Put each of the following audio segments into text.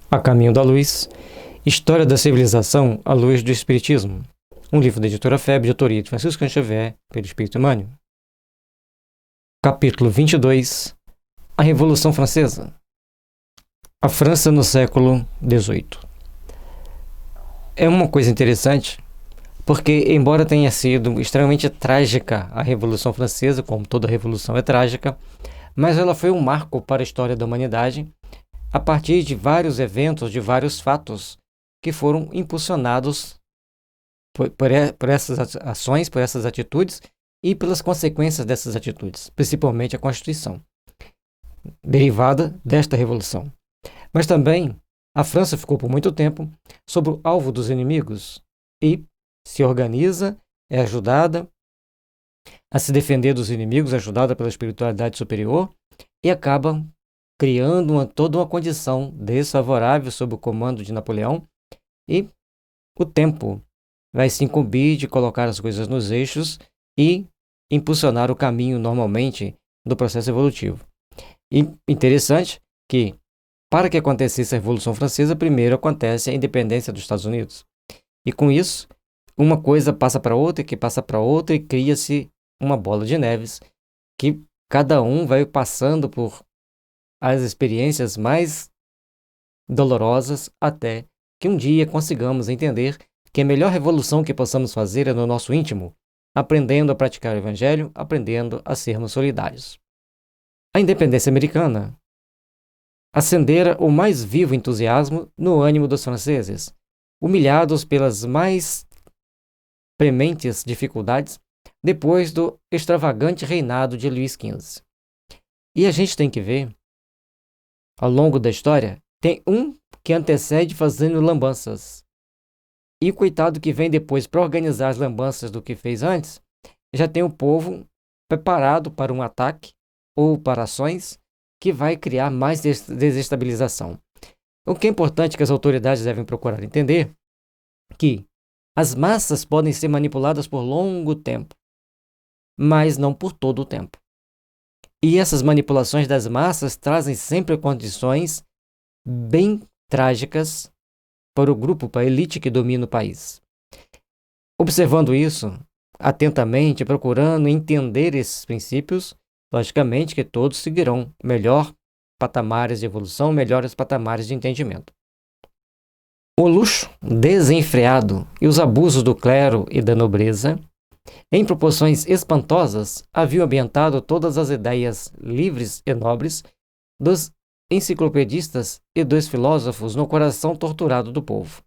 A Caminho da Luz, História da Civilização à Luz do Espiritismo, um livro da editora FEB, de autoria de Francisco Xavier, pelo Espírito Emmanuel. Capítulo 22. A Revolução Francesa. A França no século XVIII. É uma coisa interessante, porque embora tenha sido extremamente trágica a Revolução Francesa, como toda revolução é trágica, mas ela foi um marco para a história da humanidade, a partir de vários eventos, de vários fatos que foram impulsionados por essas ações, por essas atitudes e pelas consequências dessas atitudes, principalmente a Constituição, derivada desta revolução. Mas também a França ficou por muito tempo sob o alvo dos inimigos e se organiza, é ajudada a se defender dos inimigos, ajudada pela espiritualidade superior, e acaba criando toda uma condição desfavorável sob o comando de Napoleão, e o tempo vai se incumbir de colocar as coisas nos eixos e impulsionar o caminho normalmente do processo evolutivo. E interessante que, para que acontecesse a Revolução Francesa, primeiro acontece a independência dos Estados Unidos. E com isso, uma coisa passa para outra, que passa para outra, e cria-se uma bola de neves, que cada um vai passando por as experiências mais dolorosas, até que um dia consigamos entender que a melhor revolução que possamos fazer é no nosso íntimo, aprendendo a praticar o Evangelho, aprendendo a sermos solidários. A independência americana acendera o mais vivo entusiasmo no ânimo dos franceses, humilhados pelas mais prementes dificuldades depois do extravagante reinado de Luís XV. E a gente tem que ver, ao longo da história, tem um que antecede fazendo lambanças. E o coitado que vem depois para organizar as lambanças do que fez antes, já tem o povo preparado para um ataque ou para ações que vai criar mais desestabilização. O que é importante que as autoridades devem procurar entender que as massas podem ser manipuladas por longo tempo, mas não por todo o tempo. E essas manipulações das massas trazem sempre condições bem trágicas para o grupo, para a elite que domina o país. Observando isso atentamente, procurando entender esses princípios, logicamente que todos seguirão melhor patamares de evolução, melhores patamares de entendimento. O luxo desenfreado e os abusos do clero e da nobreza, em proporções espantosas, haviam ambientado todas as ideias livres e nobres dos enciclopedistas e dos filósofos no coração torturado do povo.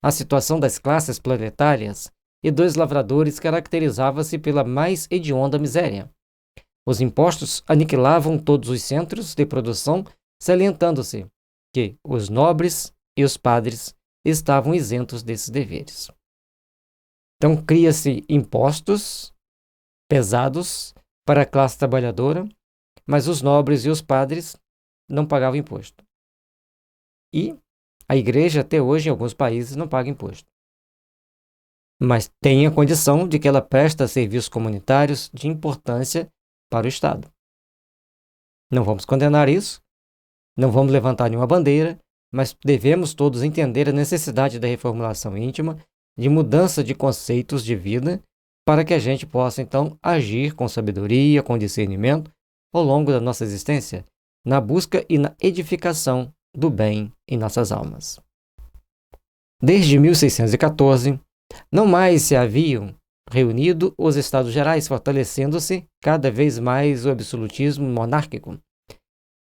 A situação das classes proletárias e dos lavradores caracterizava-se pela mais hedionda miséria. Os impostos aniquilavam todos os centros de produção, salientando-se que os nobres e os padres estavam isentos desses deveres. Então, cria-se impostos pesados para a classe trabalhadora, mas os nobres e os padres não pagavam imposto. E a igreja, até hoje, em alguns países, não paga imposto. Mas tem a condição de que ela presta serviços comunitários de importância para o Estado. Não vamos condenar isso, não vamos levantar nenhuma bandeira, mas devemos todos entender a necessidade da reformulação íntima, de mudança de conceitos de vida, para que a gente possa, então, agir com sabedoria, com discernimento, ao longo da nossa existência, na busca e na edificação do bem em nossas almas. Desde 1614, não mais se haviam reunido os Estados Gerais, fortalecendo-se cada vez mais o absolutismo monárquico.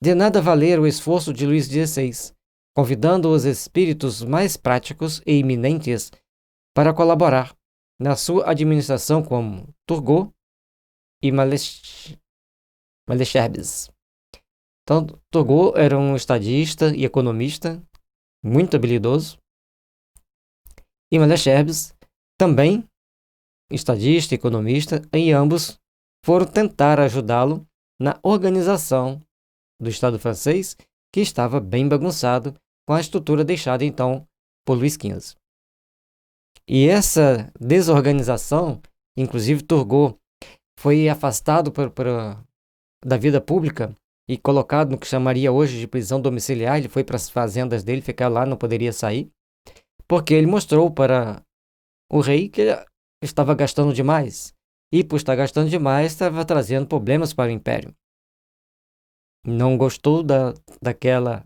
De nada valer o esforço de Luís XVI, convidando os espíritos mais práticos e iminentes para colaborar na sua administração, como Turgot e Malesherbes. Então, Turgot era um estadista e economista muito habilidoso, e Malesherbes também estadista e economista, e ambos foram tentar ajudá-lo na organização do Estado francês, que estava bem bagunçado com a estrutura deixada então por Luís XV. E essa desorganização, inclusive Turgot foi afastado da vida pública e colocado no que chamaria hoje de prisão domiciliar. Ele foi para as fazendas dele, ficar lá, não poderia sair, porque ele mostrou para o rei que ele estava gastando demais. E por estar gastando demais, estava trazendo problemas para o império. Não gostou daquela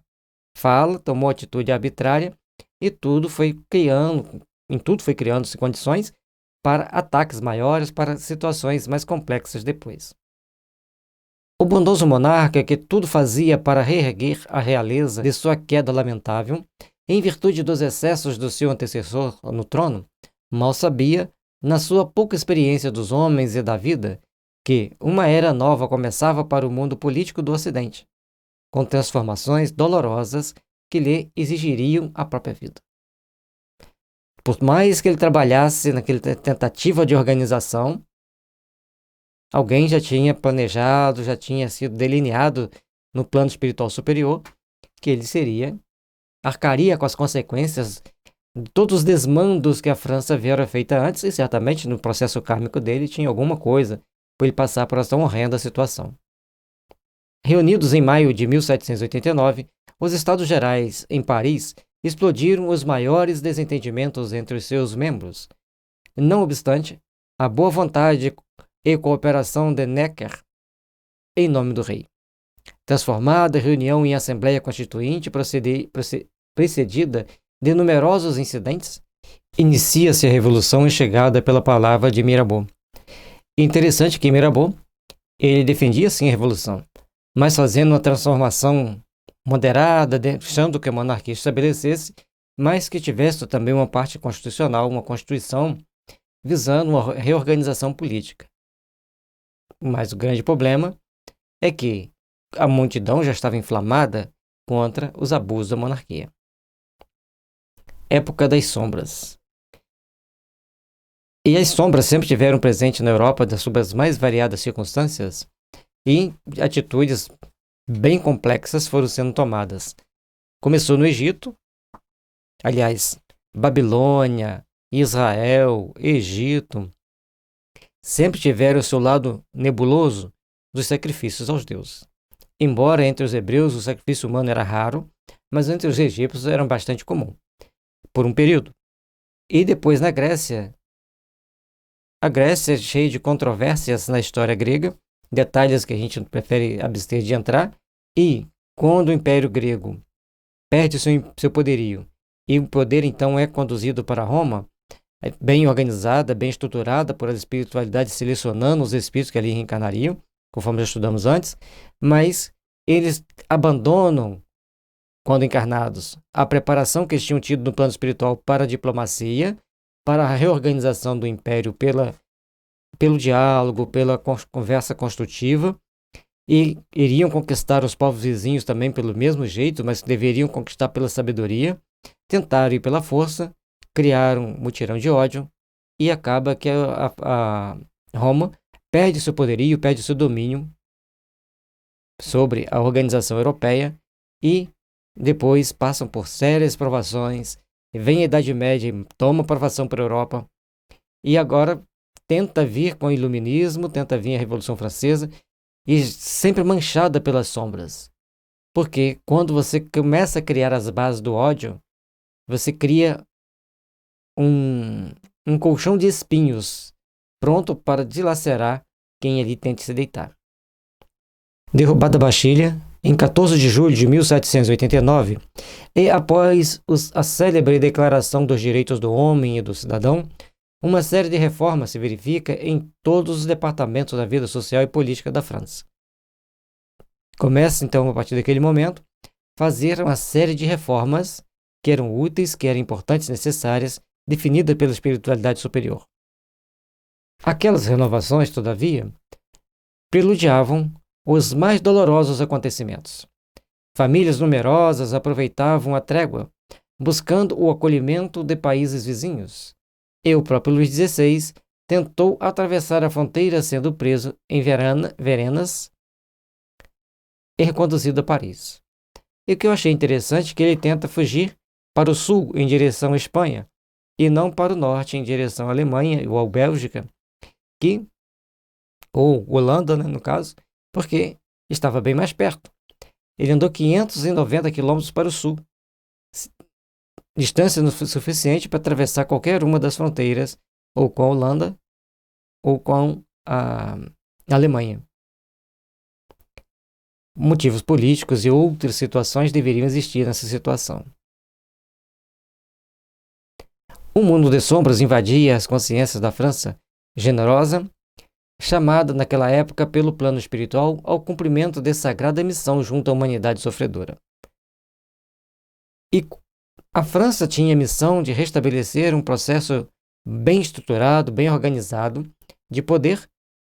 fala, tomou atitude arbitrária e em tudo foi criando-se condições para ataques maiores, para situações mais complexas depois. O bondoso monarca, que tudo fazia para reerguer a realeza de sua queda lamentável, em virtude dos excessos do seu antecessor no trono, mal sabia, na sua pouca experiência dos homens e da vida, que uma era nova começava para o mundo político do Ocidente, com transformações dolorosas que lhe exigiriam a própria vida. Por mais que ele trabalhasse naquela tentativa de organização, alguém já tinha planejado, já tinha sido delineado no plano espiritual superior que ele arcaria com as consequências de todos os desmandos que a França viera feita antes, e certamente no processo kármico dele tinha alguma coisa para ele passar por essa horrenda situação. Reunidos em maio de 1789, os Estados Gerais, em Paris, explodiram os maiores desentendimentos entre os seus membros. Não obstante, a boa vontade e cooperação de Necker, em nome do rei. Transformada a reunião em Assembleia Constituinte, precedida de numerosos incidentes, inicia-se a Revolução enxergada pela palavra de Mirabeau. Interessante que Mirabeau, ele defendia sim a Revolução, mas fazendo uma transformação moderada, deixando que a monarquia estabelecesse, mas que tivesse também uma parte constitucional, uma constituição visando uma reorganização política. Mas o grande problema é que a multidão já estava inflamada contra os abusos da monarquia. Época das sombras. E as sombras sempre tiveram presente na Europa das suas mais variadas circunstâncias e atitudes bem complexas foram sendo tomadas. Começou no Egito, aliás, Babilônia, Israel, Egito, sempre tiveram o seu lado nebuloso dos sacrifícios aos deuses. Embora entre os hebreus o sacrifício humano era raro, mas entre os egípcios era bastante comum, por um período. E depois na Grécia, a Grécia é cheia de controvérsias na história grega, detalhes que a gente prefere abster de entrar, e quando o Império Grego perde seu poderio, e o poder então é conduzido para Roma, bem organizada, bem estruturada por a espiritualidade, selecionando os espíritos que ali reencarnariam, conforme já estudamos antes, mas eles abandonam, quando encarnados, a preparação que eles tinham tido no plano espiritual para a diplomacia, para a reorganização do império pelo diálogo, pela conversa construtiva, e iriam conquistar os povos vizinhos também pelo mesmo jeito, mas deveriam conquistar pela sabedoria, tentaram ir pela força, criaram um mutirão de ódio, e acaba que a Roma perde seu poderio, perde seu domínio sobre a organização europeia, e depois passam por sérias provações, vem a Idade Média e toma provação para a Europa, e agora tenta vir com o Iluminismo, tenta vir a Revolução Francesa, e sempre manchada pelas sombras. Porque quando você começa a criar as bases do ódio, você cria um colchão de espinhos pronto para dilacerar quem ali tente se deitar. Derrubada a Bastilha, em 14 de julho de 1789, e após a célebre Declaração dos Direitos do Homem e do Cidadão, uma série de reformas se verifica em todos os departamentos da vida social e política da França. Começa, então, a partir daquele momento, fazer uma série de reformas que eram úteis, que eram importantes, necessárias, definidas pela espiritualidade superior. Aquelas renovações, todavia, preludiavam os mais dolorosos acontecimentos. Famílias numerosas aproveitavam a trégua, buscando o acolhimento de países vizinhos. E o próprio Luís XVI tentou atravessar a fronteira sendo preso em Verenas e reconduzido a Paris. E o que eu achei interessante é que ele tenta fugir para o sul em direção à Espanha e não para o norte em direção à Alemanha ou à Bélgica, ou Holanda, né, no caso, porque estava bem mais perto. Ele andou 590 quilômetros para o sul, distância suficiente para atravessar qualquer uma das fronteiras, ou com a Holanda, ou com a Alemanha. Motivos políticos e outras situações deveriam existir nessa situação. O mundo de sombras invadia as consciências da França generosa, chamada naquela época pelo plano espiritual ao cumprimento de sagrada missão junto à humanidade sofredora. E a França tinha a missão de restabelecer um processo bem estruturado, bem organizado, de poder,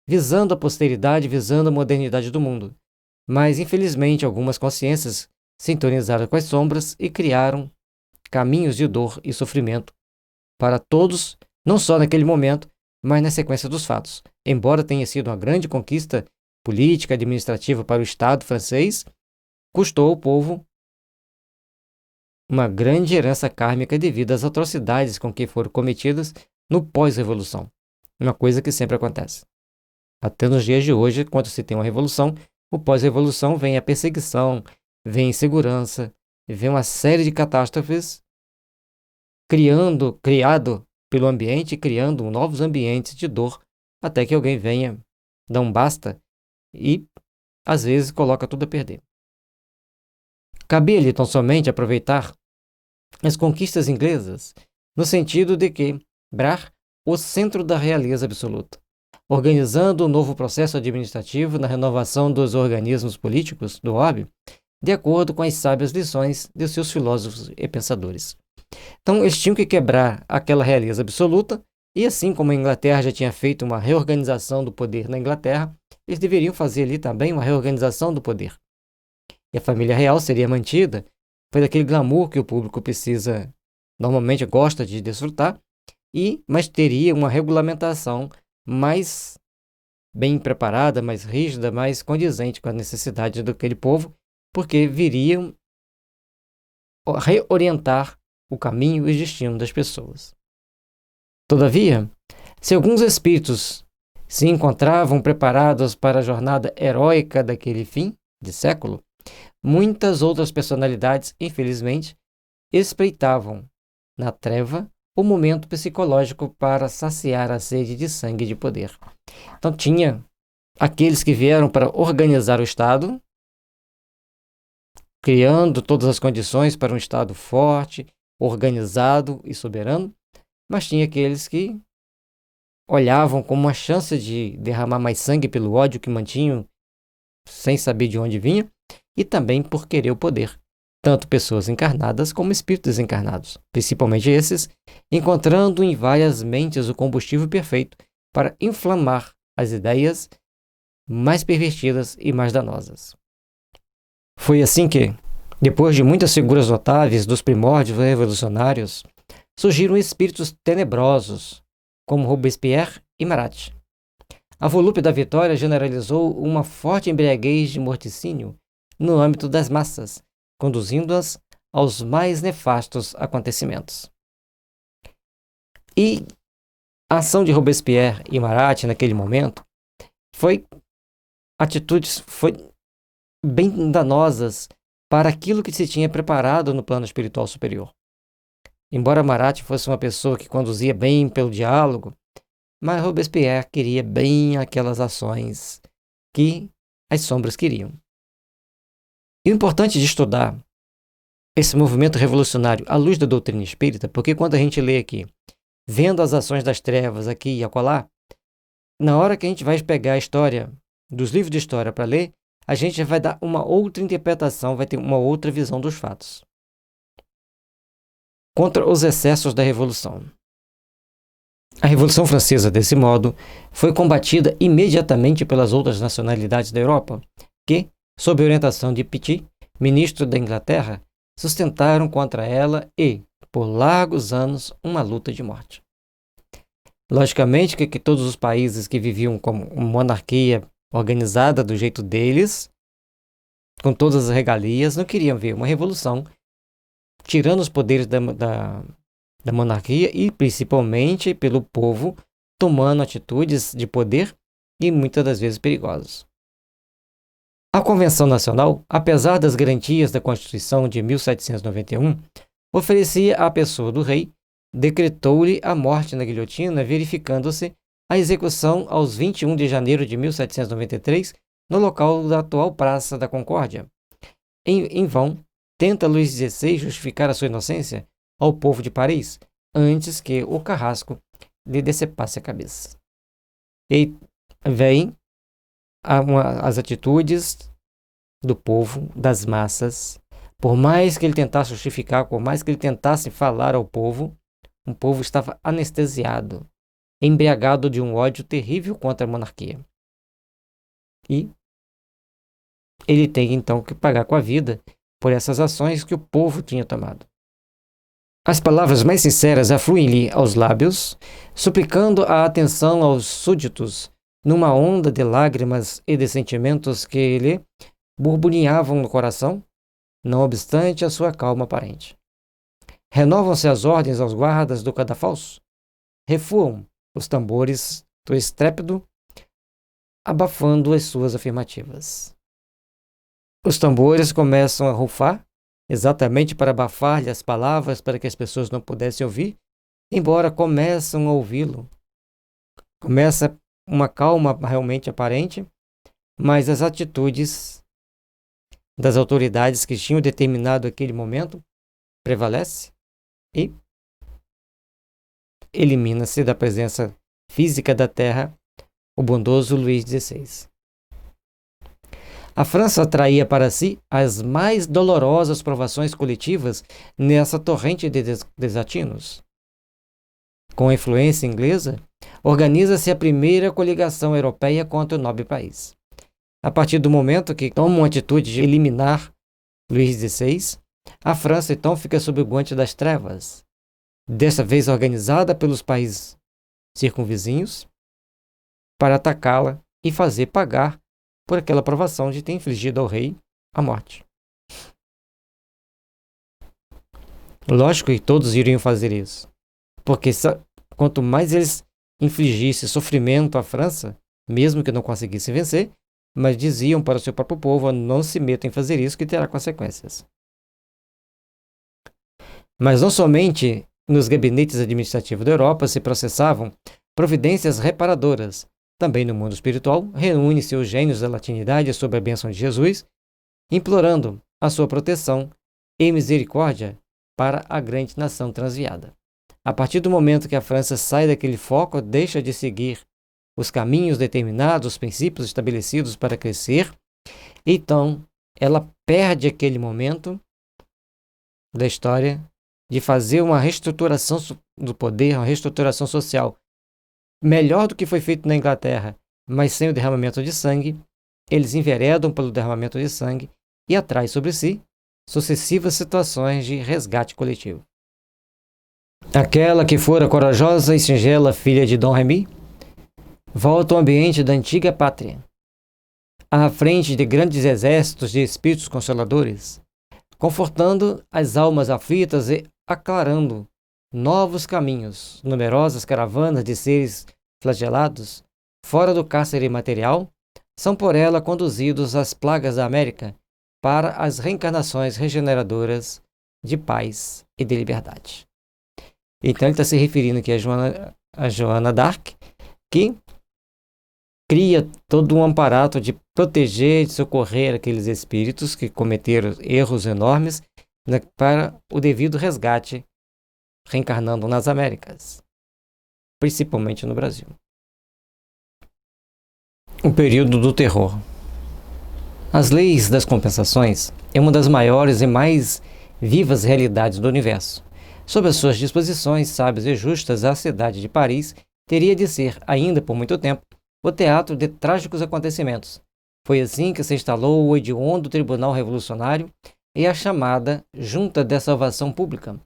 visando a posteridade, visando a modernidade do mundo. Mas, infelizmente, algumas consciências sintonizaram com as sombras e criaram caminhos de dor e sofrimento para todos, não só naquele momento, mas na sequência dos fatos. Embora tenha sido uma grande conquista política, administrativa para o Estado francês, custou ao povo uma grande herança kármica devido às atrocidades com que foram cometidas no pós-revolução. Uma coisa que sempre acontece. Até nos dias de hoje, quando se tem uma revolução, o pós-revolução vem a perseguição, vem a insegurança, vem uma série de catástrofes criado pelo ambiente, criando novos ambientes de dor, até que alguém venha dar um basta e, às vezes, coloca tudo a perder. Cabia-lhe tão somente aproveitar as conquistas inglesas, no sentido de quebrar o centro da realeza absoluta, organizando um novo processo administrativo na renovação dos organismos políticos do orbe, de acordo com as sábias lições de seus filósofos e pensadores. Então, eles tinham que quebrar aquela realeza absoluta, e assim como a Inglaterra já tinha feito uma reorganização do poder na Inglaterra, eles deveriam fazer ali também uma reorganização do poder. E a família real seria mantida, foi daquele glamour que o público precisa, normalmente gosta de desfrutar, mas teria uma regulamentação mais bem preparada, mais rígida, mais condizente com as necessidades daquele povo, porque viriam reorientar o caminho e o destino das pessoas. Todavia, se alguns espíritos se encontravam preparados para a jornada heróica daquele fim de século, muitas outras personalidades, infelizmente, espreitavam na treva o momento psicológico para saciar a sede de sangue e de poder. Então tinha aqueles que vieram para organizar o Estado, criando todas as condições para um Estado forte, organizado e soberano, mas tinha aqueles que olhavam como uma chance de derramar mais sangue pelo ódio que mantinham, sem saber de onde vinha, e também por querer o poder, tanto pessoas encarnadas como espíritos encarnados, principalmente esses, encontrando em várias mentes o combustível perfeito para inflamar as ideias mais pervertidas e mais danosas. Foi assim que, depois de muitas figuras notáveis dos primórdios revolucionários, surgiram espíritos tenebrosos, como Robespierre e Marat. A volúpia da vitória generalizou uma forte embriaguez de morticínio no âmbito das massas, conduzindo-as aos mais nefastos acontecimentos. E a ação de Robespierre e Marat naquele momento foi bem danosas para aquilo que se tinha preparado no plano espiritual superior. Embora Marat fosse uma pessoa que conduzia bem pelo diálogo, mas Robespierre queria bem aquelas ações que as sombras queriam. E o importante de estudar esse movimento revolucionário à luz da doutrina espírita, porque quando a gente lê aqui, vendo as ações das trevas aqui e acolá, na hora que a gente vai pegar a história dos livros de história para ler, a gente vai dar uma outra interpretação, vai ter uma outra visão dos fatos. Contra os excessos da Revolução. A Revolução Francesa, desse modo, foi combatida imediatamente pelas outras nacionalidades da Europa, que, sob a orientação de Pitt, ministro da Inglaterra, sustentaram contra ela e, por largos anos, uma luta de morte. Logicamente que todos os países que viviam como uma monarquia organizada do jeito deles, com todas as regalias, não queriam ver uma revolução tirando os poderes da monarquia e, principalmente, pelo povo tomando atitudes de poder e muitas das vezes perigosas. A Convenção Nacional, apesar das garantias da Constituição de 1791, oferecia à pessoa do rei, decretou-lhe a morte na guilhotina, verificando-se a execução aos 21 de janeiro de 1793, no local da atual Praça da Concórdia. Em vão, tenta Luís XVI justificar a sua inocência ao povo de Paris, antes que o carrasco lhe decepasse a cabeça. E vem as atitudes do povo, das massas. Por mais que ele tentasse justificar, por mais que ele tentasse falar ao povo, o povo estava anestesiado, embriagado de um ódio terrível contra a monarquia. E ele tem então que pagar com a vida por essas ações que o povo tinha tomado. As palavras mais sinceras afluem-lhe aos lábios, suplicando a atenção aos súditos, numa onda de lágrimas e de sentimentos que lhe borbulhavam no coração, não obstante a sua calma aparente. Renovam-se as ordens aos guardas do cadafalso, refuam os tambores do estrépito, abafando as suas afirmativas. Os tambores começam a rufar, exatamente para abafar-lhe as palavras, para que as pessoas não pudessem ouvir, embora começam a ouvi-lo. Começa uma calma realmente aparente, mas as atitudes das autoridades que tinham determinado aquele momento prevalece e elimina-se da presença física da terra o bondoso Luís XVI. A França atraía para si as mais dolorosas provações coletivas nessa torrente de desatinos. Com a influência inglesa, organiza-se a primeira coligação europeia contra o nobre país. A partir do momento que tomam a atitude de eliminar Luís XVI, a França então fica sob o guante das trevas, dessa vez organizada pelos países circunvizinhos, para atacá-la e fazer pagar por aquela provação de ter infligido ao rei a morte. Lógico que todos iriam fazer isso, porque quanto mais eles infligissem sofrimento à França, mesmo que não conseguissem vencer, mas diziam para o seu próprio povo: não se metam em fazer isso, que terá consequências. Mas não somente nos gabinetes administrativos da Europa se processavam providências reparadoras. Também no mundo espiritual, reúne-se os gênios da latinidade sob a bênção de Jesus, implorando a sua proteção e misericórdia para a grande nação transviada. A partir do momento que a França sai daquele foco, deixa de seguir os caminhos determinados, os princípios estabelecidos para crescer, então ela perde aquele momento da história de fazer uma reestruturação do poder, uma reestruturação social melhor do que foi feito na Inglaterra, mas sem o derramamento de sangue. Eles enveredam pelo derramamento de sangue e atraem sobre si sucessivas situações de resgate coletivo. Aquela que fora corajosa e singela filha de Dom Remy volta ao ambiente da antiga pátria, à frente de grandes exércitos de espíritos consoladores, confortando as almas aflitas e aclarando novos caminhos. Numerosas caravanas de seres flagelados, fora do cárcere material, são por ela conduzidos às plagas da América para as reencarnações regeneradoras de paz e de liberdade. Então ele está se referindo aqui a Joana d'Arc, que cria todo um aparato de proteger, de socorrer aqueles espíritos que cometeram erros enormes, né, para o devido resgate, reencarnando nas Américas, principalmente no Brasil. O período do terror. As leis das compensações é uma das maiores e mais vivas realidades do universo. Sob as suas disposições sábias e justas, a cidade de Paris teria de ser, ainda por muito tempo, o teatro de trágicos acontecimentos. Foi assim que se instalou o hediondo Tribunal Revolucionário e a chamada Junta de Salvação Pública,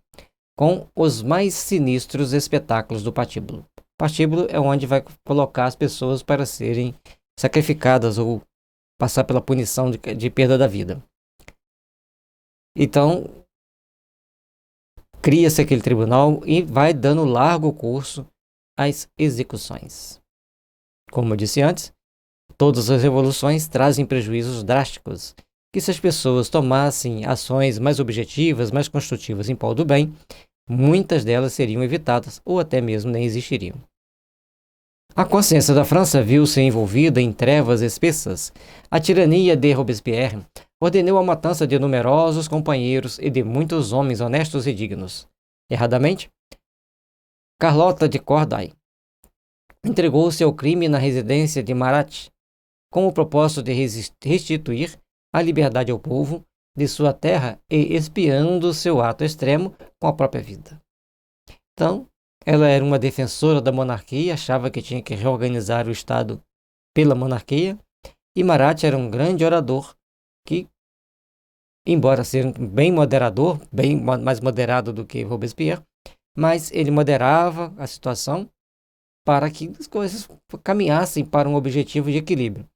com os mais sinistros espetáculos do patíbulo. Patíbulo é onde vai colocar as pessoas para serem sacrificadas ou passar pela punição de perda da vida. Então, cria-se aquele tribunal e vai dando largo curso às execuções. Como eu disse antes, Todas as revoluções trazem prejuízos drásticos, que se as pessoas tomassem ações mais objetivas, mais construtivas em prol do bem, muitas delas seriam evitadas ou até mesmo nem existiriam. A consciência da França viu-se envolvida em trevas espessas. A tirania de Robespierre ordenou a matança de numerosos companheiros e de muitos homens honestos e dignos. Erradamente, Carlota de Corday entregou-se ao crime na residência de Marat, com o propósito de restituir a liberdade ao povo de sua terra e expiando seu ato extremo com a própria vida. Então, ela era uma defensora da monarquia, achava que tinha que reorganizar o Estado pela monarquia, e Marat era um grande orador que, embora seja bem moderador, bem mais moderado do que Robespierre, mas ele moderava a situação para que as coisas caminhassem para um objetivo de equilíbrio.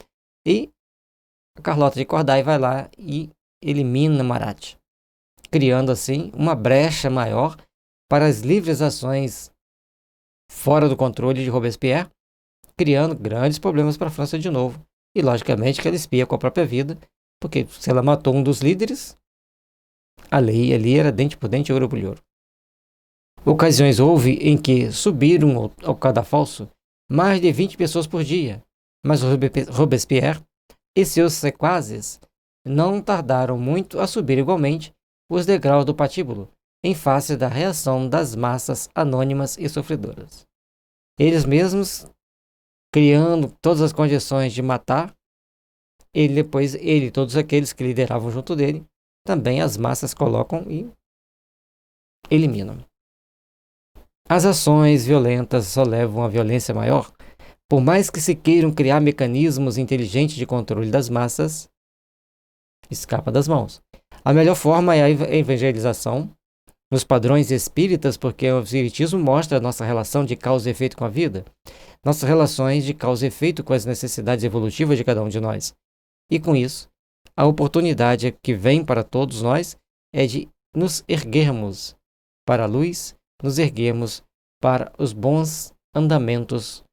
E a Carlota de Corday vai lá e elimina Marat, criando assim uma brecha maior para as livres ações fora do controle de Robespierre, criando grandes problemas para a França de novo. E logicamente que ela espia com a própria vida, porque se ela matou um dos líderes, a lei ali era dente por dente, ouro por ouro. Ocasiões houve em que subiram ao cadafalso mais de 20 pessoas por dia, mas Robespierre e seus sequazes não tardaram muito a subir igualmente os degraus do patíbulo, em face da reação das massas anônimas e sofredoras. Eles mesmos criando todas as condições de matar, ele e todos aqueles que lideravam junto dele, também as massas colocam e eliminam. As ações violentas só levam a violência maior. Por mais que se queiram criar mecanismos inteligentes de controle das massas, escapa das mãos. A melhor forma é a evangelização, nos padrões espíritas, porque o espiritismo mostra a nossa relação de causa e efeito com a vida, nossas relações de causa e efeito com as necessidades evolutivas de cada um de nós. E com isso, a oportunidade que vem para todos nós é de nos erguermos para a luz, nos erguermos para os bons andamentos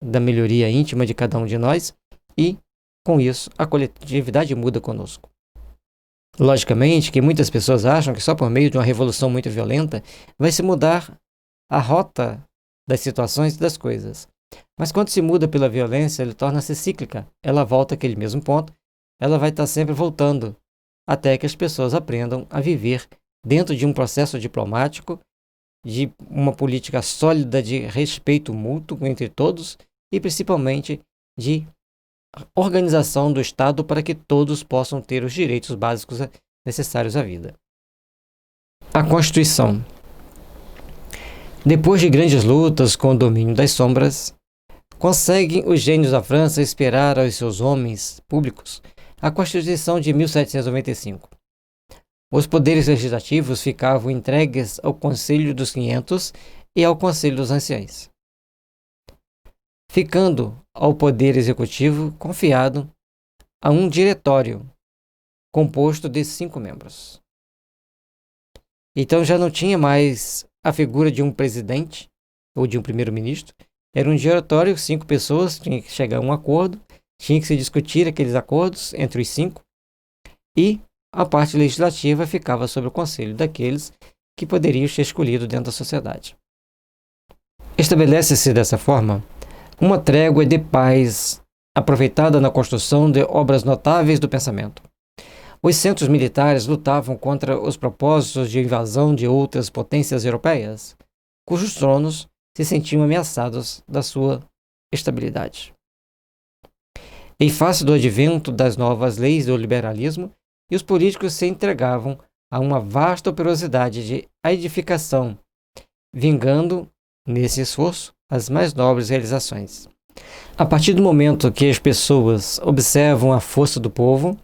da melhoria íntima de cada um de nós e, com isso, a coletividade muda conosco. Logicamente que muitas pessoas acham que só por meio de uma revolução muito violenta vai se mudar a rota das situações e das coisas. Mas quando se muda pela violência, ela torna-se cíclica. Ela volta àquele mesmo ponto, ela vai estar sempre voltando, até que as pessoas aprendam a viver dentro de um processo diplomático, de uma política sólida de respeito mútuo entre todos e principalmente de organização do Estado para que todos possam ter os direitos básicos necessários à vida. A Constituição. Depois de grandes lutas com o domínio das sombras, conseguem os gênios da França esperar aos seus homens públicos a Constituição de 1795. Os poderes legislativos ficavam entregues ao Conselho dos 500 e ao Conselho dos Anciães, ficando ao Poder Executivo confiado a um diretório composto de 5 membros. Então já não tinha mais a figura de um presidente ou de um primeiro-ministro, era um diretório, 5 pessoas, tinha que chegar a um acordo, tinha que se discutir aqueles acordos entre os 5 e a parte legislativa ficava sob o conselho daqueles que poderiam ser escolhidos dentro da sociedade. Estabelece-se dessa forma uma trégua de paz aproveitada na construção de obras notáveis do pensamento. Os centros militares lutavam contra os propósitos de invasão de outras potências europeias, cujos tronos se sentiam ameaçados da sua estabilidade. Em face do advento das novas leis do liberalismo, os políticos se entregavam a uma vasta operosidade de edificação, vingando, nesse esforço, as mais nobres realizações. A partir do momento que as pessoas observam a força do povo,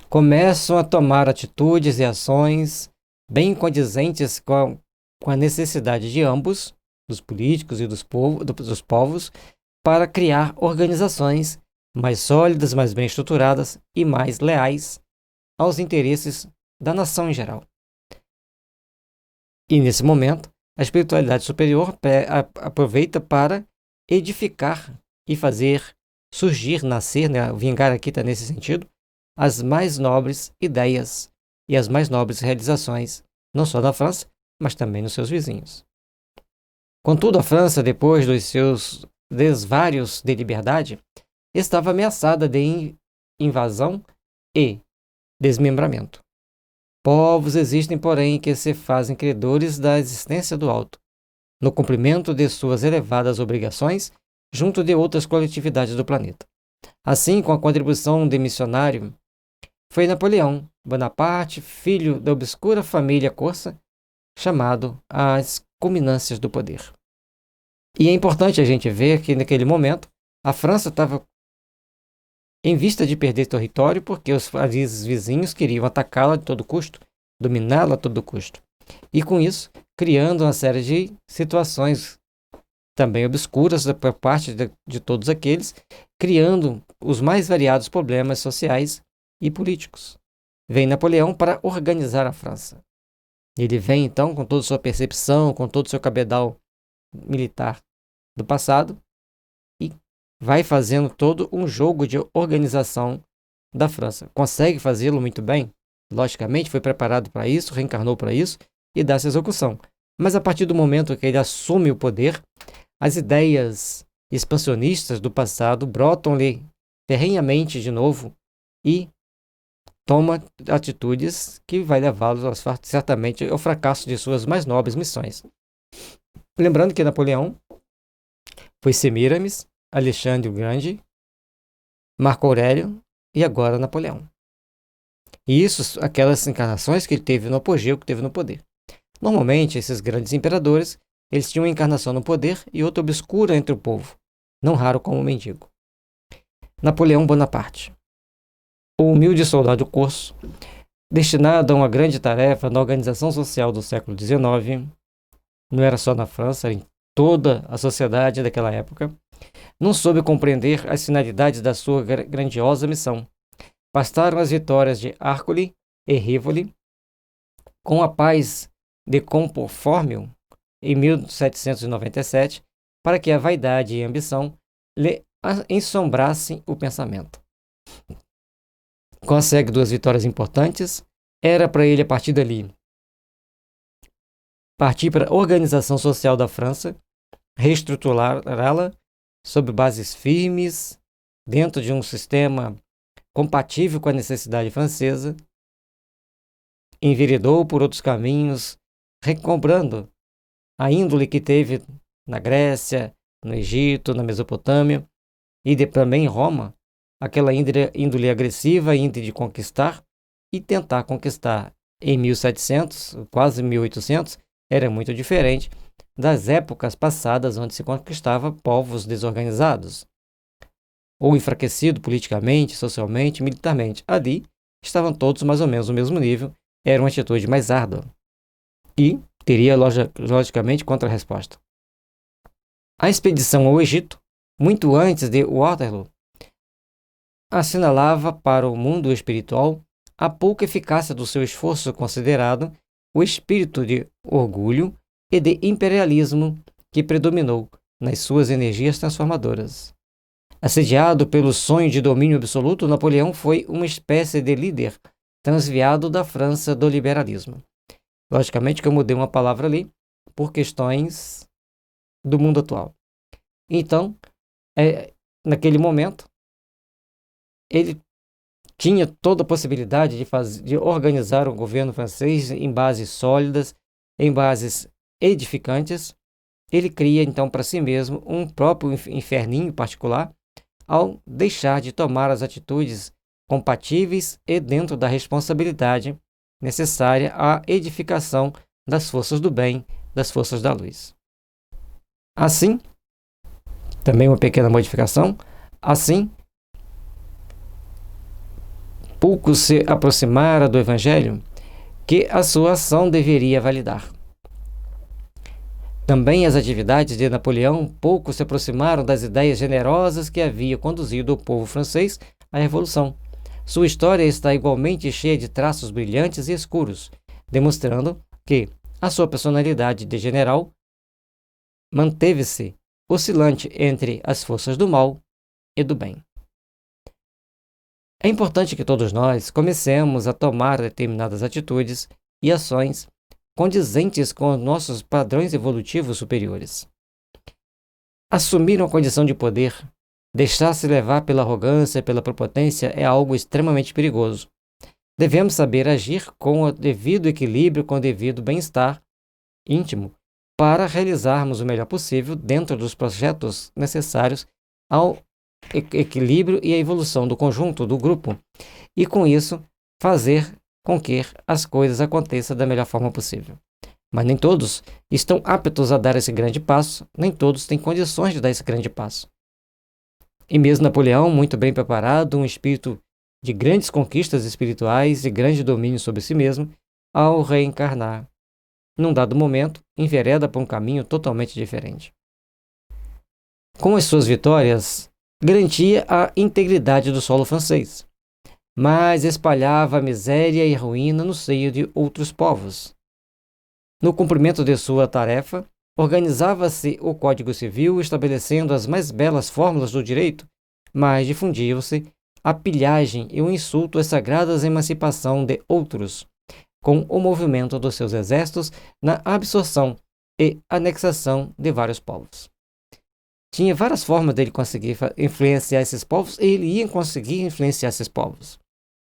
começam a tomar atitudes e ações bem condizentes com a necessidade de ambos, dos políticos e dos povos, para criar organizações mais sólidas, mais bem estruturadas e mais leais aos interesses da nação em geral. E nesse momento, a espiritualidade superior aproveita para edificar e fazer surgir, nascer, né? Vingar aqui está nesse sentido, as mais nobres ideias e as mais nobres realizações, não só da França, mas também nos seus vizinhos. Contudo, a França, depois dos seus desvários de liberdade, estava ameaçada de invasão e desmembramento. Povos existem, porém, que se fazem credores da existência do alto, no cumprimento de suas elevadas obrigações junto de outras coletividades do planeta. Assim, com a contribuição de missionário, foi Napoleão Bonaparte, filho da obscura família corsa, chamado às culminâncias do poder. E é importante a gente ver que, naquele momento, a França estava em vista de perder território porque os países vizinhos queriam atacá-la de todo custo, dominá-la a todo custo. E com isso, criando uma série de situações também obscuras por parte de todos aqueles, criando os mais variados problemas sociais e políticos. Vem Napoleão para organizar a França. Ele vem, então, com toda a sua percepção, com todo o seu cabedal militar do passado e vai fazendo todo um jogo de organização da França. Consegue fazê-lo muito bem? Logicamente, foi preparado para isso, reencarnou para isso e dá essa execução. Mas a partir do momento que ele assume o poder, as ideias expansionistas do passado brotam-lhe ferrenhamente de novo e toma atitudes que vai levá-los certamente ao fracasso de suas mais nobres missões. Lembrando que Napoleão foi Semíramis, Alexandre o Grande, Marco Aurélio e agora Napoleão. E isso, aquelas encarnações que ele teve no apogeu, que teve no poder. Normalmente, esses grandes imperadores, eles tinham uma encarnação no poder e outra obscura entre o povo, não raro como um mendigo. Napoleão Bonaparte, o humilde soldado corso, destinado a uma grande tarefa na organização social do século XIX, não era só na França, era em toda a sociedade daquela época, não soube compreender as finalidades da sua grandiosa missão. Bastaram as vitórias de Arcole e Rivoli, com a paz de Compofórmio em 1797, para que a vaidade e a ambição lhe ensombrassem o pensamento. Consegue duas vitórias importantes, era para ele, a partir dali, partir para a organização social da França, reestruturá-la sob bases firmes, dentro de um sistema compatível com a necessidade francesa, enveredou por outros caminhos, recobrando a índole que teve na Grécia, no Egito, na Mesopotâmia e também em Roma, aquela índole agressiva, índole de conquistar e tentar conquistar em 1700, quase 1800, era muito diferente das épocas passadas onde se conquistava povos desorganizados ou enfraquecidos politicamente, socialmente, militarmente. Ali estavam todos mais ou menos no mesmo nível, era uma atitude mais árdua e teria logicamente contra-resposta. A expedição ao Egito, muito antes de Waterloo, assinalava para o mundo espiritual a pouca eficácia do seu esforço, considerado o espírito de orgulho e de imperialismo que predominou nas suas energias transformadoras. Assediado pelo sonho de domínio absoluto, Napoleão foi uma espécie de líder transviado da França do liberalismo. Logicamente que eu mudei uma palavra ali por questões do mundo atual. Então, naquele momento, ele tinha toda a possibilidade de organizar o governo francês em bases sólidas, em bases edificantes. Ele cria, então, para si mesmo um próprio inferninho particular, ao deixar de tomar as atitudes compatíveis e dentro da responsabilidade necessária à edificação das forças do bem, das forças da luz. Assim, também uma pequena modificação, assim, pouco se aproximara do Evangelho que a sua ação deveria validar. Também as atividades de Napoleão pouco se aproximaram das ideias generosas que havia conduzido o povo francês à Revolução. Sua história está igualmente cheia de traços brilhantes e escuros, demonstrando que a sua personalidade de general manteve-se oscilante entre as forças do mal e do bem. É importante que todos nós comecemos a tomar determinadas atitudes e ações condizentes com os nossos padrões evolutivos superiores. Assumir uma condição de poder, deixar-se levar pela arrogância e pela prepotência é algo extremamente perigoso. Devemos saber agir com o devido equilíbrio, com o devido bem-estar íntimo, para realizarmos o melhor possível dentro dos projetos necessários ao equilíbrio e à evolução do conjunto, do grupo, e com isso fazer com que as coisas aconteçam da melhor forma possível. Mas nem todos estão aptos a dar esse grande passo, nem todos têm condições de dar esse grande passo. E mesmo Napoleão, muito bem preparado, um espírito de grandes conquistas espirituais e grande domínio sobre si mesmo, ao reencarnar, num dado momento, envereda por um caminho totalmente diferente. Com as suas vitórias, garantia a integridade do solo francês, mas espalhava a miséria e ruína no seio de outros povos. No cumprimento de sua tarefa, organizava-se o Código Civil, estabelecendo as mais belas fórmulas do direito, mas difundiam-se a pilhagem e o insulto às sagradas emancipação de outros, com o movimento dos seus exércitos na absorção e anexação de vários povos. Tinha várias formas dele conseguir influenciar esses povos, e ele ia conseguir influenciar esses povos.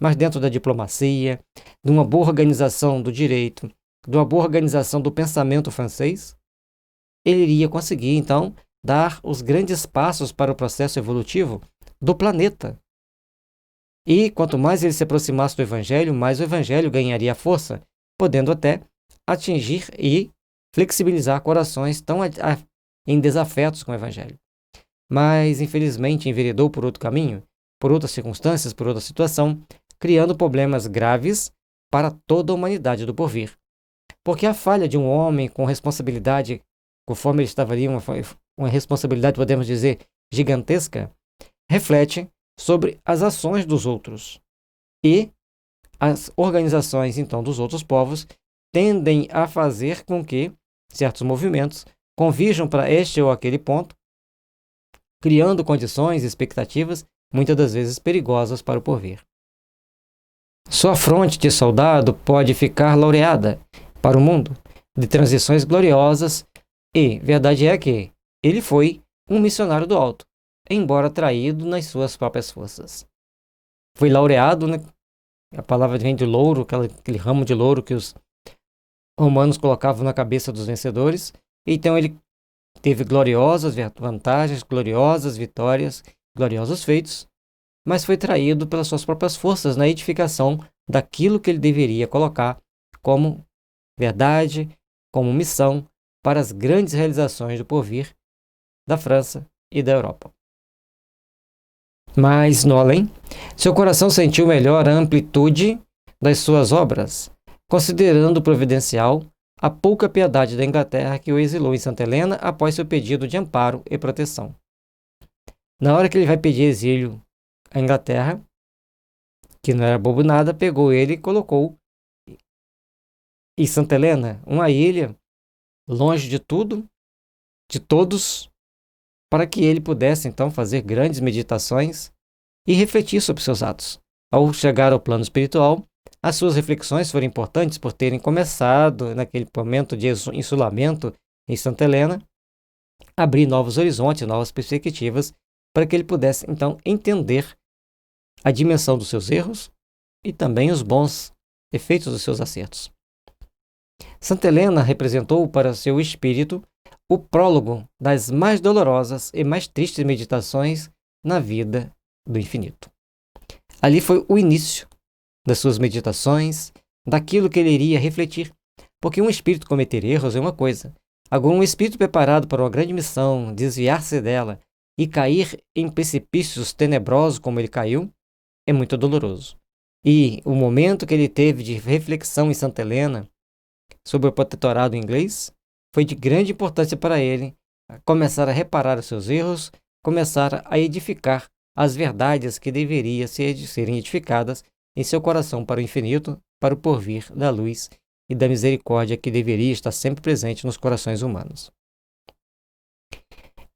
Mas dentro da diplomacia, de uma boa organização do direito, de uma boa organização do pensamento francês, ele iria conseguir, então, dar os grandes passos para o processo evolutivo do planeta. E quanto mais ele se aproximasse do Evangelho, mais o Evangelho ganharia força, podendo até atingir e flexibilizar corações tão em desafetos com o Evangelho. Mas, infelizmente, enveredou por outro caminho, por outras circunstâncias, por outra situação, criando problemas graves para toda a humanidade do porvir. Porque a falha de um homem com responsabilidade, conforme ele estava ali, uma responsabilidade, podemos dizer, gigantesca, reflete sobre as ações dos outros. E as organizações, então, dos outros povos tendem a fazer com que certos movimentos convirjam para este ou aquele ponto, criando condições e expectativas, muitas das vezes perigosas para o porvir. Sua fronte de soldado pode ficar laureada para o mundo de transições gloriosas e verdade é que ele foi um missionário do alto, embora traído nas suas próprias forças. Foi laureado, né? A palavra vem de louro, aquele ramo de louro que os romanos colocavam na cabeça dos vencedores. Então ele teve gloriosas vantagens, gloriosas vitórias, gloriosos feitos, mas foi traído pelas suas próprias forças na edificação daquilo que ele deveria colocar como verdade, como missão para as grandes realizações do porvir da França e da Europa. Mas, no além, seu coração sentiu melhor a amplitude das suas obras, considerando providencial a pouca piedade da Inglaterra que o exilou em Santa Helena após seu pedido de amparo e proteção. Na hora que ele vai pedir exílio à Inglaterra, que não era bobo nada, pegou ele e colocou em Santa Helena, uma ilha longe de tudo, de todos, para que ele pudesse então fazer grandes meditações e refletir sobre seus atos. Ao chegar ao plano espiritual, as suas reflexões foram importantes por terem começado, naquele momento de insulamento em Santa Helena, abrir novos horizontes, novas perspectivas, para que ele pudesse então entender a dimensão dos seus erros e também os bons efeitos dos seus acertos. Santa Helena representou para seu espírito o prólogo das mais dolorosas e mais tristes meditações na vida do infinito. Ali foi o início das suas meditações, daquilo que ele iria refletir, porque um espírito cometer erros é uma coisa. Agora, um espírito preparado para uma grande missão, desviar-se dela e cair em precipícios tenebrosos como ele caiu, é muito doloroso. E o momento que ele teve de reflexão em Santa Helena sobre o protetorado inglês foi de grande importância para ele começar a reparar os seus erros, começar a edificar as verdades que deveriam serem edificadas em seu coração para o infinito, para o porvir da luz e da misericórdia que deveria estar sempre presente nos corações humanos.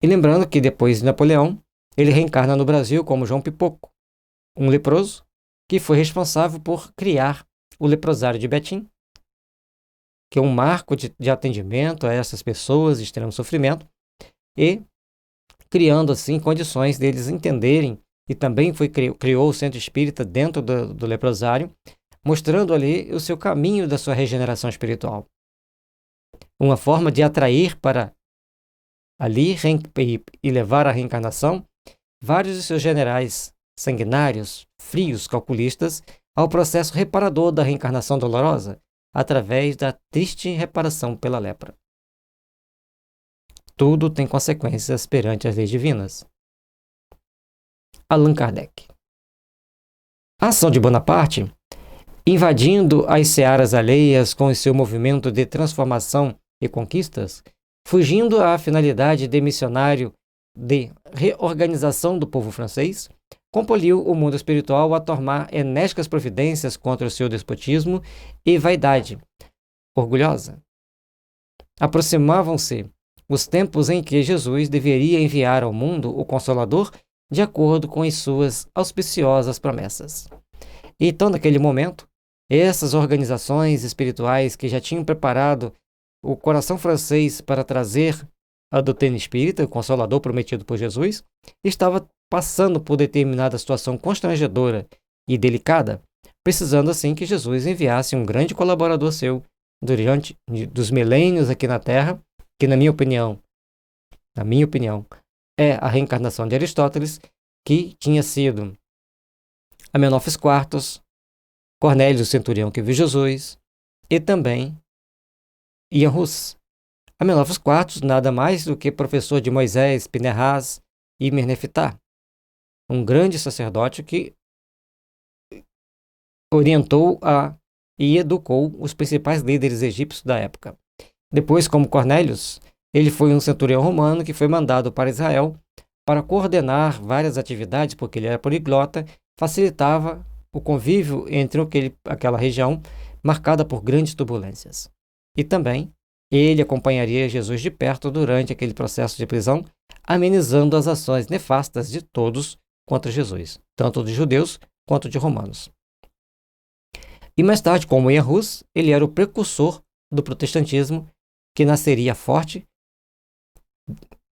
E lembrando que depois de Napoleão, ele reencarna no Brasil como João Pipoco, um leproso que foi responsável por criar o leprosário de Betim, que é um marco de atendimento a essas pessoas de extremo sofrimento, e criando assim condições deles entenderem, e também criou o centro espírita dentro do leprosário, mostrando ali o seu caminho da sua regeneração espiritual. Uma forma de atrair para ali e levar à reencarnação vários de seus generais sanguinários, frios, calculistas, ao processo reparador da reencarnação dolorosa, através da triste reparação pela lepra. Tudo tem consequências perante as leis divinas. Allan Kardec. A ação de Bonaparte, invadindo as searas alheias com o seu movimento de transformação e conquistas, fugindo à finalidade de missionário de reorganização do povo francês, compeliu o mundo espiritual a tomar enérgicas providências contra o seu despotismo e vaidade orgulhosa. Aproximavam-se os tempos em que Jesus deveria enviar ao mundo o Consolador de acordo com as suas auspiciosas promessas. Então, naquele momento, essas organizações espirituais que já tinham preparado o coração francês para trazer a doutrina espírita, o Consolador prometido por Jesus, estava passando por determinada situação constrangedora e delicada, precisando assim que Jesus enviasse um grande colaborador seu durante dos milênios aqui na Terra, que na minha opinião, é a reencarnação de Aristóteles, que tinha sido Amenófis IV, Cornélio, o centurião que viu Jesus, e também Ian Hus. Amenófis IV, nada mais do que professor de Moisés, Pinehas e Mernefitá, um grande sacerdote que orientou e educou os principais líderes egípcios da época. Depois, como Cornélios, ele foi um centurião romano que foi mandado para Israel para coordenar várias atividades, porque ele era poliglota, facilitava o convívio entre aquela região marcada por grandes turbulências. E também ele acompanharia Jesus de perto durante aquele processo de prisão, amenizando as ações nefastas de todos contra Jesus, tanto de judeus quanto de romanos. E mais tarde, como Ian Hus, ele era o precursor do protestantismo, que nasceria forte,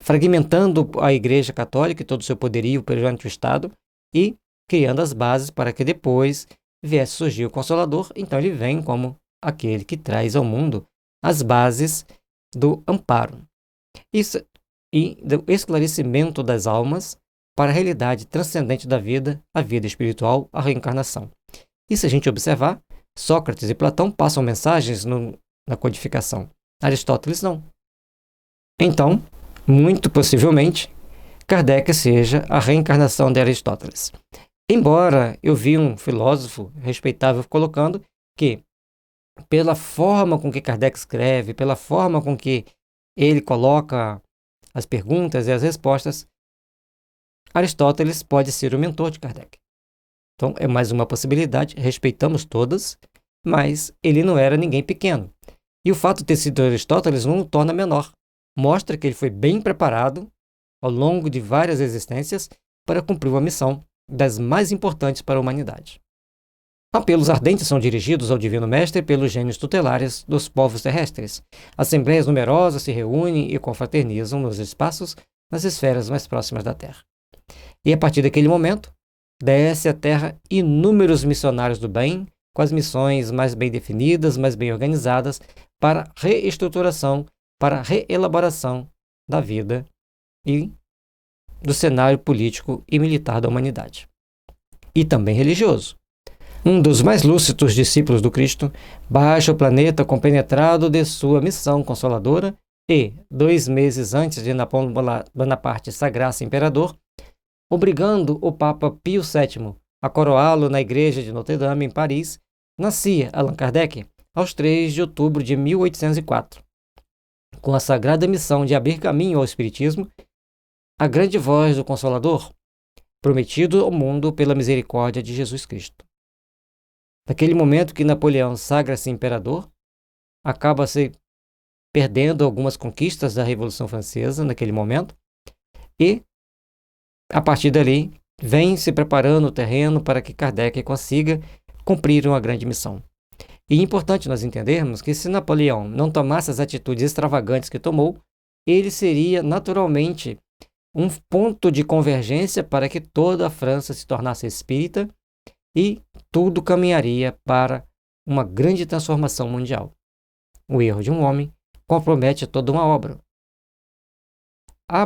fragmentando a Igreja Católica e todo o seu poderio perante o Estado e criando as bases para que depois viesse surgir o Consolador. Então ele vem como aquele que traz ao mundo as bases do amparo e do esclarecimento das almas para a realidade transcendente da vida, a vida espiritual, a reencarnação. E se a gente observar, Sócrates e Platão passam mensagens na codificação. Aristóteles não. Então, muito possivelmente, Kardec seja a reencarnação de Aristóteles. Embora eu vi um filósofo respeitável colocando que, pela forma com que Kardec escreve, pela forma com que ele coloca as perguntas e as respostas, Aristóteles pode ser o mentor de Kardec. Então, é mais uma possibilidade, respeitamos todas, mas ele não era ninguém pequeno. E o fato de ter sido Aristóteles não o torna menor. Mostra que ele foi bem preparado ao longo de várias existências para cumprir uma missão das mais importantes para a humanidade. Apelos ardentes são dirigidos ao Divino Mestre pelos gênios tutelares dos povos terrestres. Assembleias numerosas se reúnem e confraternizam nos espaços, nas esferas mais próximas da Terra. E a partir daquele momento, desce à Terra inúmeros missionários do bem, com as missões mais bem definidas, mais bem organizadas, para reestruturação, para reelaboração da vida e do cenário político e militar da humanidade. E também religioso. Um dos mais lúcidos discípulos do Cristo baixa o planeta compenetrado de sua missão consoladora e, 2 meses antes de Napoleão Bonaparte sagrar-se imperador, obrigando o Papa Pio VII a coroá-lo na igreja de Notre-Dame, em Paris, nascia Allan Kardec aos 3 de outubro de 1804. Com a sagrada missão de abrir caminho ao Espiritismo, a grande voz do Consolador, prometido ao mundo pela misericórdia de Jesus Cristo. Naquele momento que Napoleão sagra-se imperador, acaba-se perdendo algumas conquistas da Revolução Francesa naquele momento, e A partir dali, vem se preparando o terreno para que Kardec consiga cumprir uma grande missão. E é importante nós entendermos que se Napoleão não tomasse as atitudes extravagantes que tomou, ele seria naturalmente um ponto de convergência para que toda a França se tornasse espírita e tudo caminharia para uma grande transformação mundial. O erro de um homem compromete toda uma obra.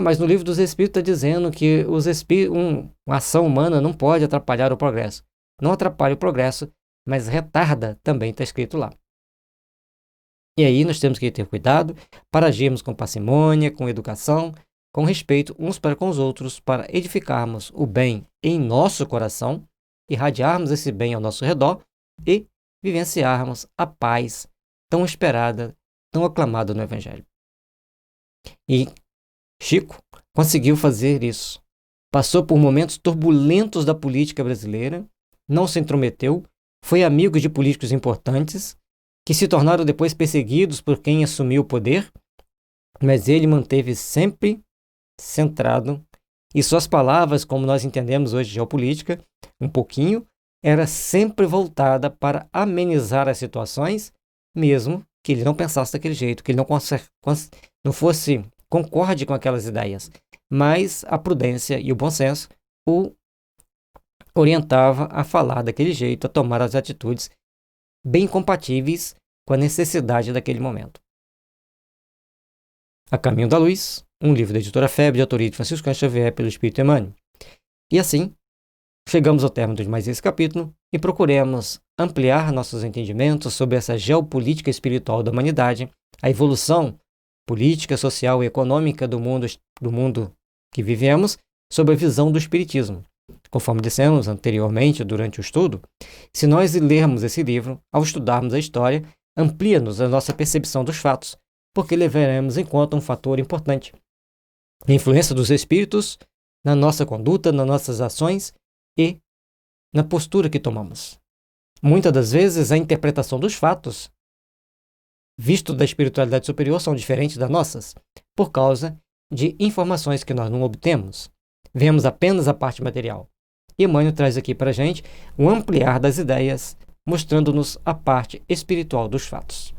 Mas no livro dos Espíritos está dizendo que uma ação humana não pode atrapalhar o progresso. Não atrapalha o progresso, mas retarda, também está escrito lá. E aí nós temos que ter cuidado para agirmos com parcimônia, com educação, com respeito uns para com os outros, para edificarmos o bem em nosso coração, irradiarmos esse bem ao nosso redor e vivenciarmos a paz tão esperada, tão aclamada no Evangelho. E Chico conseguiu fazer isso. Passou por momentos turbulentos da política brasileira, não se intrometeu, foi amigo de políticos importantes, que se tornaram depois perseguidos por quem assumiu o poder, mas ele manteve sempre centrado, e suas palavras, como nós entendemos hoje de geopolítica, um pouquinho, era sempre voltada para amenizar as situações, mesmo que ele não pensasse daquele jeito, que ele não fosse concorde com aquelas ideias, mas a prudência e o bom senso o orientava a falar daquele jeito, a tomar as atitudes bem compatíveis com a necessidade daquele momento. A Caminho da Luz, um livro da editora FEB, de autoria de Francisco Cândido Xavier, pelo Espírito Emmanuel. E assim, chegamos ao término de mais esse capítulo e procuremos ampliar nossos entendimentos sobre essa geopolítica espiritual da humanidade, a evolução política, social e econômica do mundo que vivemos, sob a visão do Espiritismo. Conforme dissemos anteriormente durante o estudo, se nós lermos esse livro, ao estudarmos a história, amplia-nos a nossa percepção dos fatos, porque levaremos em conta um fator importante: a influência dos espíritos na nossa conduta, nas nossas ações e na postura que tomamos. Muitas das vezes, a interpretação dos fatos, visto da espiritualidade superior, são diferentes das nossas, por causa de informações que nós não obtemos. Vemos apenas a parte material. E Emmanuel traz aqui para a gente o ampliar das ideias, mostrando-nos a parte espiritual dos fatos.